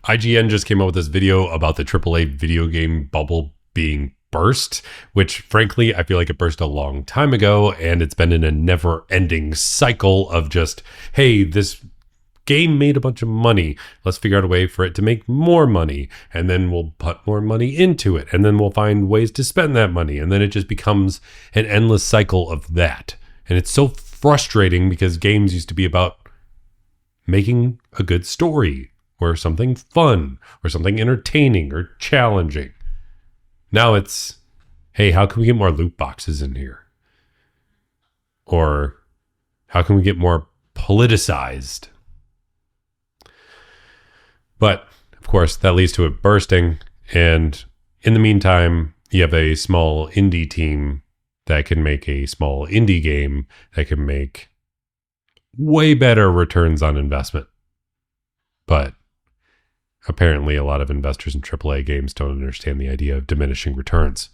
IGN just came out with this video about the AAA video game bubble being burst, which frankly, I feel like it burst a long time ago, and it's been in a never-ending cycle of just, hey, this game made a bunch of money. Let's figure out a way for it to make more money, and then we'll put more money into it, and then we'll find ways to spend that money, and then it just becomes an endless cycle of that. And it's so frustrating because games used to be about making a good story, or something fun, or something entertaining, or challenging. Now it's, hey, how can we get more loot boxes in here? Or how can we get more politicized? But, of course, that leads to it bursting. And in the meantime, you have a small indie team that can make a small indie game that can make way better returns on investment. But apparently a lot of investors in AAA games don't understand the idea of diminishing returns.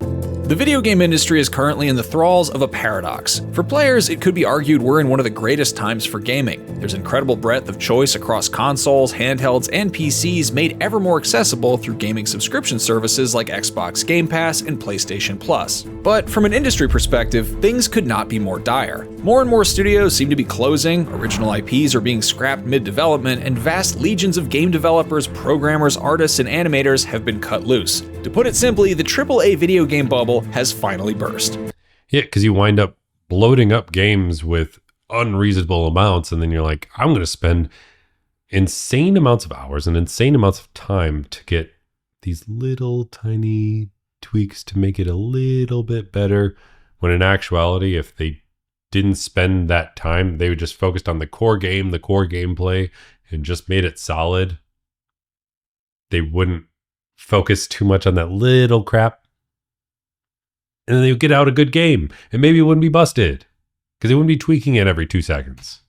The video game industry is currently in the thralls of a paradox. For players, it could be argued we're in one of the greatest times for gaming. There's incredible breadth of choice across consoles, handhelds, and PCs made ever more accessible through gaming subscription services like Xbox Game Pass and PlayStation Plus. But from an industry perspective, things could not be more dire. More and more studios seem to be closing, original IPs are being scrapped mid-development, and vast legions of game developers, programmers, artists, and animators have been cut loose. To put it simply, the AAA video game bubble has finally burst. Yeah, because you wind up bloating up games with unreasonable amounts, and then you're like, I'm going to spend insane amounts of hours and insane amounts of time to get these little tiny tweaks to make it a little bit better, when in actuality, if they didn't spend that time, they would just focused on the core game, the core gameplay, and just made it solid, they wouldn't focus too much on that little crap. And then they would get out a good game, and maybe it wouldn't be busted because they wouldn't be tweaking it every 2 seconds.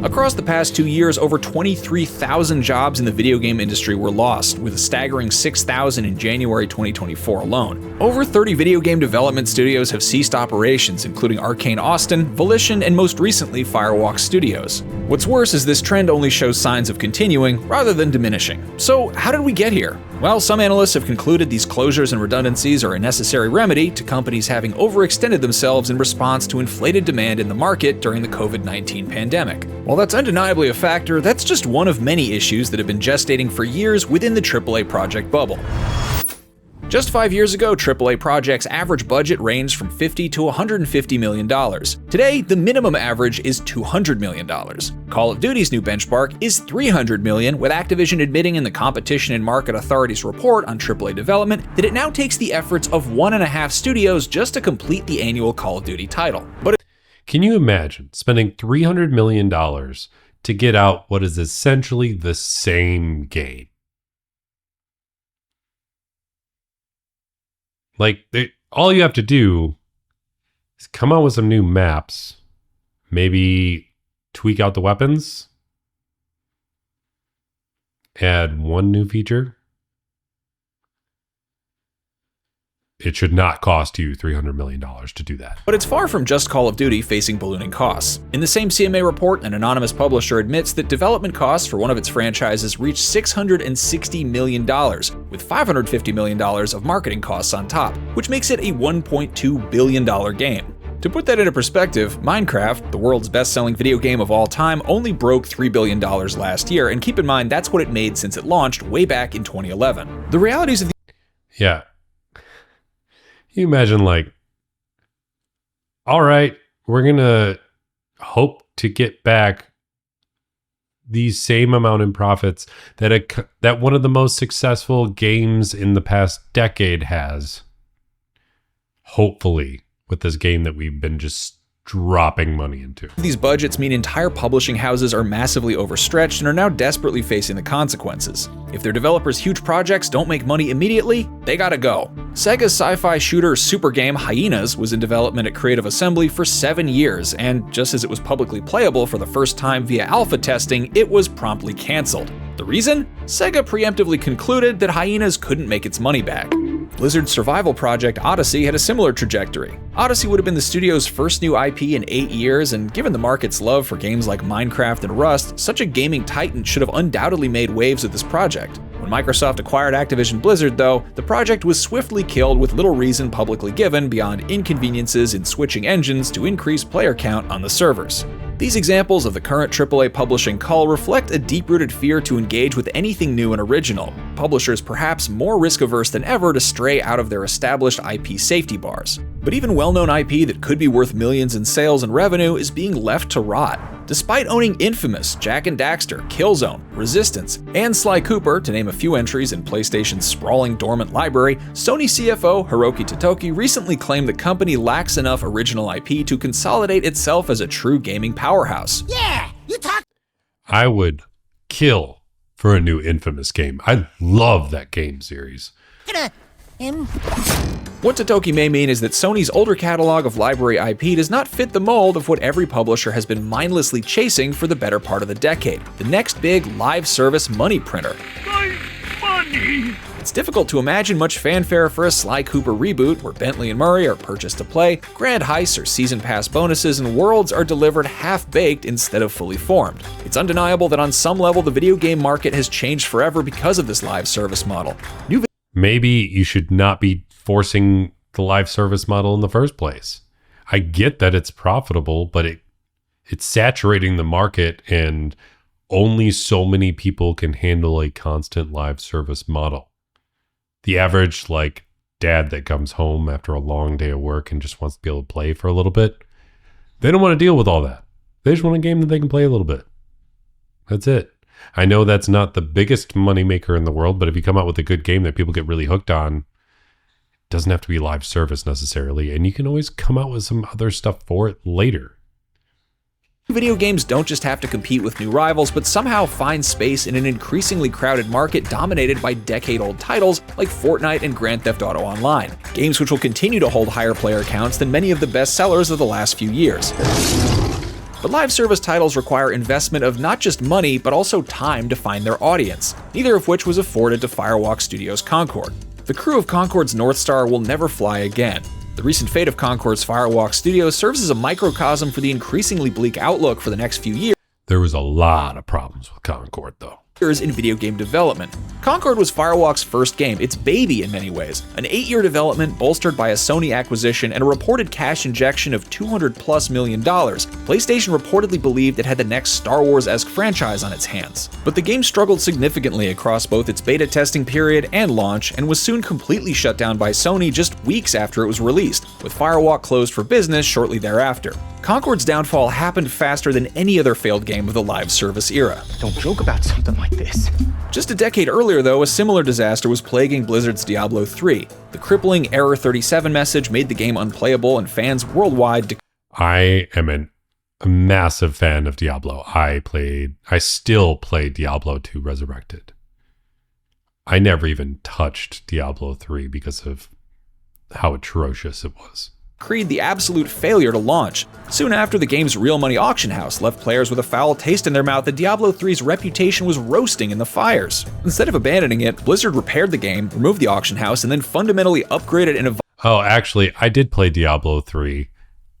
Across the past 2 years, over 23,000 jobs in the video game industry were lost, with a staggering 6,000 in January 2024 alone. Over 30 video game development studios have ceased operations, including Arcane Austin, Volition, and most recently Firewalk Studios. What's worse is this trend only shows signs of continuing rather than diminishing. So how did we get here? Well, some analysts have concluded these closures and redundancies are a necessary remedy to companies having overextended themselves in response to inflated demand in the market during the COVID-19 pandemic. While that's undeniably a factor, that's just one of many issues that have been gestating for years within the AAA project bubble. Just 5 years ago, AAA projects' average budget ranged from $50 to $150 million. Today, the minimum average is $200 million. Call of Duty's new benchmark is $300 million, with Activision admitting in the Competition and Market Authority's report on AAA development that it now takes the efforts of 1.5 studios just to complete the annual Call of Duty title. Can you imagine spending $300 million to get out what is essentially the same game? Like, all you have to do is come out with some new maps, maybe tweak out the weapons, add one new feature. It should not cost you $300 million to do that. But it's far from just Call of Duty facing ballooning costs. In the same CMA report, an anonymous publisher admits that development costs for one of its franchises reached $660 million, with $550 million of marketing costs on top, which makes it a $1.2 billion game. To put that into perspective, Minecraft, the world's best-selling video game of all time, only broke $3 billion last year, and keep in mind that's what it made since it launched way back in 2011. The realities of the Yeah. You imagine, like, all right, we're going to hope to get back the same amount in profits that one of the most successful games in the past decade has. Hopefully, with this game that we've been just dropping money into. These budgets mean entire publishing houses are massively overstretched and are now desperately facing the consequences. If their developers' huge projects don't make money immediately, they gotta go. Sega's sci-fi shooter super game Hyenas was in development at Creative Assembly for 7 years, and just as it was publicly playable for the first time via alpha testing, it was promptly cancelled. The reason? Sega preemptively concluded that Hyenas couldn't make its money back. Blizzard's survival project Odyssey had a similar trajectory. Odyssey would have been the studio's first new IP in 8 years, and given the market's love for games like Minecraft and Rust, such a gaming titan should have undoubtedly made waves with this project. When Microsoft acquired Activision Blizzard, though, the project was swiftly killed with little reason publicly given beyond inconveniences in switching engines to increase player count on the servers. These examples of the current AAA publishing cull reflect a deep-rooted fear to engage with anything new and original, publishers perhaps more risk-averse than ever to stray out of their established IP safety bars. But even well-known IP that could be worth millions in sales and revenue is being left to rot. Despite owning Infamous, Jak and Daxter, Killzone, Resistance, and Sly Cooper, to name a few entries in PlayStation's sprawling dormant library, Sony CFO Hiroki Totoki recently claimed the company lacks enough original IP to consolidate itself as a true gaming powerhouse. Yeah, you talk. I would kill for a new Infamous game. I love that game series. What Totoki may mean is that Sony's older catalog of library IP does not fit the mold of what every publisher has been mindlessly chasing for the better part of the decade, the next big live service money printer. Money. It's difficult to imagine much fanfare for a Sly Cooper reboot where Bentley and Murray are purchased to play, grand heists or season pass bonuses, and worlds are delivered half-baked instead of fully formed. It's undeniable that on some level the video game market has changed forever because of this live service model. Maybe you should not be forcing the live service model in the first place. I get that it's profitable, but it's saturating the market, and only so many people can handle a constant live service model. The average, dad that comes home after a long day of work and just wants to be able to play for a little bit, they don't want to deal with all that. They just want a game that they can play a little bit. That's it. I know that's not the biggest moneymaker in the world, but if you come out with a good game that people get really hooked on, it doesn't have to be live service necessarily, and you can always come out with some other stuff for it later. Video games don't just have to compete with new rivals, but somehow find space in an increasingly crowded market dominated by decade-old titles like Fortnite and Grand Theft Auto Online, games which will continue to hold higher player counts than many of the best sellers of the last few years. But live service titles require investment of not just money, but also time to find their audience, neither of which was afforded to Firewalk Studios' Concord. The crew of Concord's North Star will never fly again. The recent fate of Concord's Firewalk Studios serves as a microcosm for the increasingly bleak outlook for the next few years. There was a lot of problems with Concord, though. In video game development. Concord was Firewalk's first game, its baby in many ways, an 8-year development bolstered by a Sony acquisition and a reported cash injection of $200+ million. PlayStation reportedly believed it had the next Star Wars-esque franchise on its hands. But the game struggled significantly across both its beta testing period and launch, and was soon completely shut down by Sony just weeks after it was released, with Firewalk closed for business shortly thereafter. Concord's downfall happened faster than any other failed game of the live service era. Don't joke about something like this. Just a decade earlier, though, a similar disaster was plaguing Blizzard's Diablo 3. The crippling Error 37 message made the game unplayable, and fans worldwide I am a massive fan of Diablo. I still play Diablo 2 Resurrected. I never even touched Diablo 3 because of how atrocious it was. decreed the absolute failure to launch. Soon after, the game's real money auction house left players with a foul taste in their mouth that Diablo 3's reputation was roasting in the fires. Instead of abandoning it, Blizzard repaired the game, removed the auction house, and then fundamentally upgraded and evolved. Oh, actually, I did play Diablo 3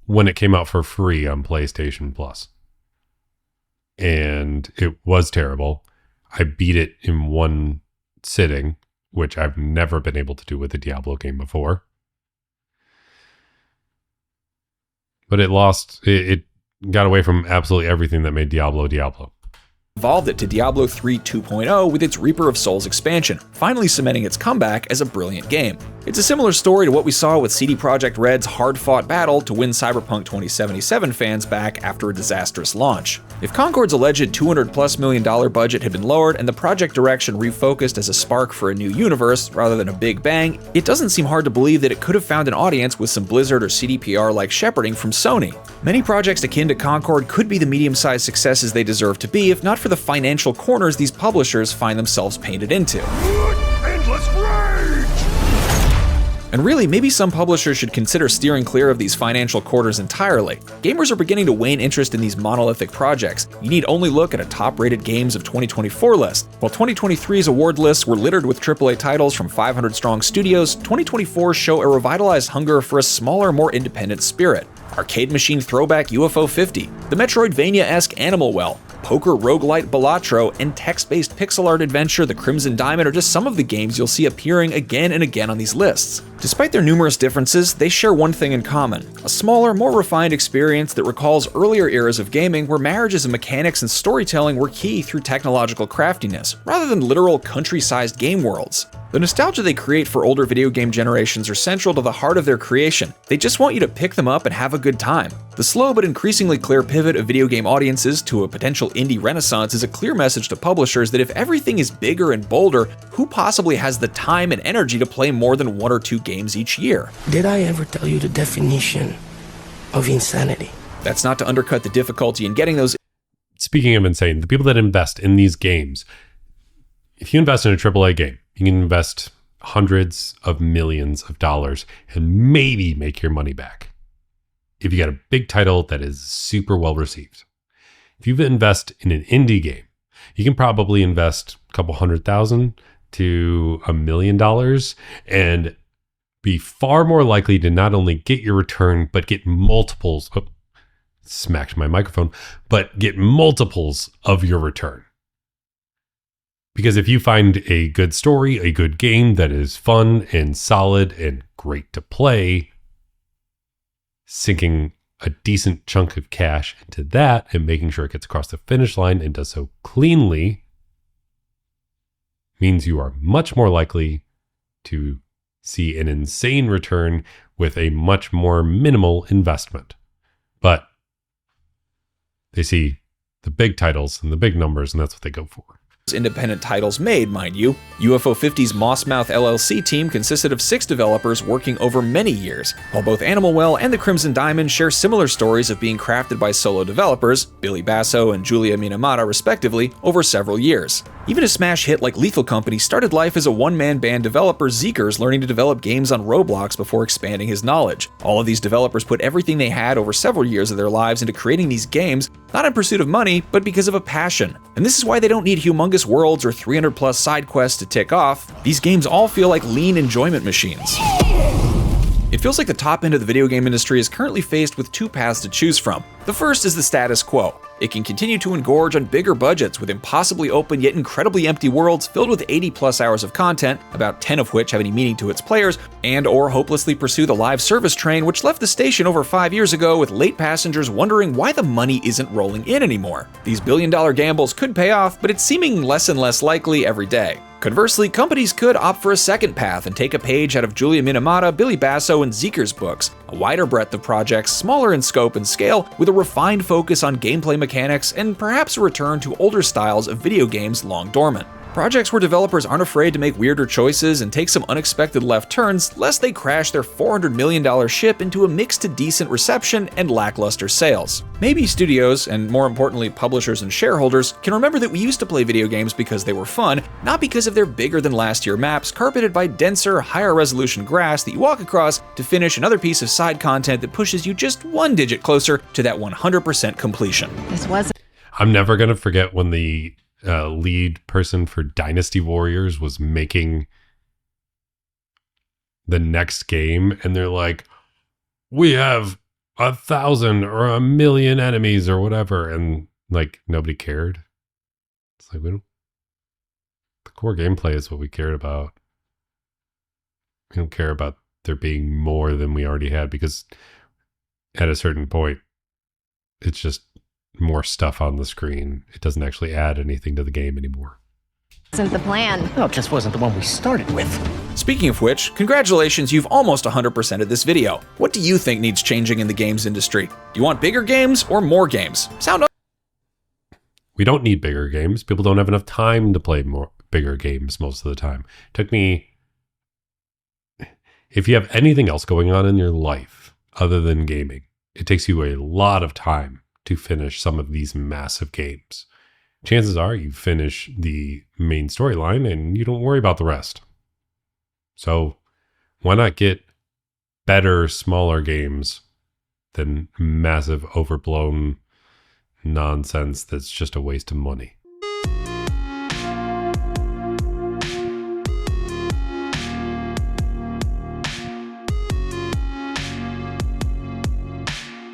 when it came out for free on PlayStation Plus. And it was terrible. I beat it in one sitting, which I've never been able to do with a Diablo game before. But it got away from absolutely everything that made Diablo Diablo. Evolved it to Diablo 3 2.0 with its Reaper of Souls expansion, finally cementing its comeback as a brilliant game. It's a similar story to what we saw with CD Projekt Red's hard-fought battle to win Cyberpunk 2077 fans back after a disastrous launch. If Concord's alleged $200+ million budget had been lowered and the project direction refocused as a spark for a new universe rather than a big bang, it doesn't seem hard to believe that it could have found an audience with some Blizzard or CDPR-like shepherding from Sony. Many projects akin to Concord could be the medium-sized successes they deserve to be if not for the financial corners these publishers find themselves painted into. Endless rage! And really, maybe some publishers should consider steering clear of these financial quarters entirely. Gamers are beginning to wane interest in these monolithic projects. You need only look at a top-rated games of 2024 list. While 2023's award lists were littered with AAA titles from 500-strong studios, 2024's show a revitalized hunger for a smaller, more independent spirit. Arcade machine throwback UFO 50, the Metroidvania-esque Animal Well, poker roguelite Balatro, and text-based pixel art adventure The Crimson Diamond are just some of the games you'll see appearing again and again on these lists. Despite their numerous differences, they share one thing in common: a smaller, more refined experience that recalls earlier eras of gaming where marriages of mechanics and storytelling were key through technological craftiness, rather than literal country-sized game worlds. The nostalgia they create for older video game generations are central to the heart of their creation. They just want you to pick them up and have a good time. The slow but increasingly clear pivot of video game audiences to a potential indie renaissance is a clear message to publishers that if everything is bigger and bolder, who possibly has the time and energy to play more than 1 or 2 games each year? Did I ever tell you the definition of insanity? That's not to undercut the difficulty in getting those. Speaking of insane, the people that invest in these games, if you invest in a AAA game, you can invest hundreds of millions of dollars and maybe make your money back if you got a big title that is super well received. If you invest in an indie game, you can probably invest a couple $100,000 to $1 million and be far more likely to not only get your return, but get multiples. Oh, smacked my microphone, but get multiples of your return. Because if you find a good story, a good game that is fun and solid and great to play, sinking a decent chunk of cash into that and making sure it gets across the finish line and does so cleanly means you are much more likely to see an insane return with a much more minimal investment. But they see the big titles and the big numbers, and that's what they go for. Independent titles made, mind you. UFO 50's Mossmouth LLC team consisted of 6 developers working over many years, while both Animal Well and The Crimson Diamond share similar stories of being crafted by solo developers, Billy Basso and Julia Minamata respectively, over several years. Even a smash hit like Lethal Company started life as a one-man band developer Zeekers learning to develop games on Roblox before expanding his knowledge. All of these developers put everything they had over several years of their lives into creating these games, not in pursuit of money, but because of a passion. And this is why they don't need humongous worlds or 300 plus side quests to tick off. These games all feel like lean enjoyment machines. It feels like the top end of the video game industry is currently faced with 2 paths to choose from. The first is the status quo. It can continue to engorge on bigger budgets with impossibly open yet incredibly empty worlds filled with 80 plus hours of content, about 10 of which have any meaning to its players, and or hopelessly pursue the live service train which left the station over 5 years ago with late passengers wondering why the money isn't rolling in anymore. These billion-dollar gambles could pay off, but it's seeming less and less likely every day. Conversely, companies could opt for a second path and take a page out of Julia Minamata, Billy Basso, and Zeekers' books, a wider breadth of projects, smaller in scope and scale, with a refined focus on gameplay mechanics and perhaps a return to older styles of video games long dormant. Projects where developers aren't afraid to make weirder choices and take some unexpected left turns lest they crash their $400 million ship into a mixed to decent reception and lackluster sales. Maybe studios, and more importantly publishers and shareholders, can remember that we used to play video games because they were fun, not because of their bigger than last year maps carpeted by denser, higher resolution grass that you walk across to finish another piece of side content that pushes you just 1 digit closer to that 100% completion. I'm never going to forget when the lead person for Dynasty Warriors was making the next game, and they're like, we have 1,000 or 1,000,000 enemies or whatever, and like nobody cared. It's like, we don't, the core gameplay is what we cared about. We don't care about there being more than we already had, because at a certain point it's just more stuff on the screen. It doesn't actually add anything to the game anymore. Isn't the plan? No, it just wasn't the one we started with. Speaking of which, congratulations, you've almost 100%ed this video. What do you think needs changing in the games industry? Do you want bigger games or more games? We don't need bigger games. People don't have enough time to play more bigger games most of the time. It took me, if you have anything else going on in your life other than gaming, it takes you a lot of time to finish some of these massive games. Chances are you finish the main storyline and you don't worry about the rest. So Why not get better, smaller games than massive, overblown nonsense that's just a waste of money?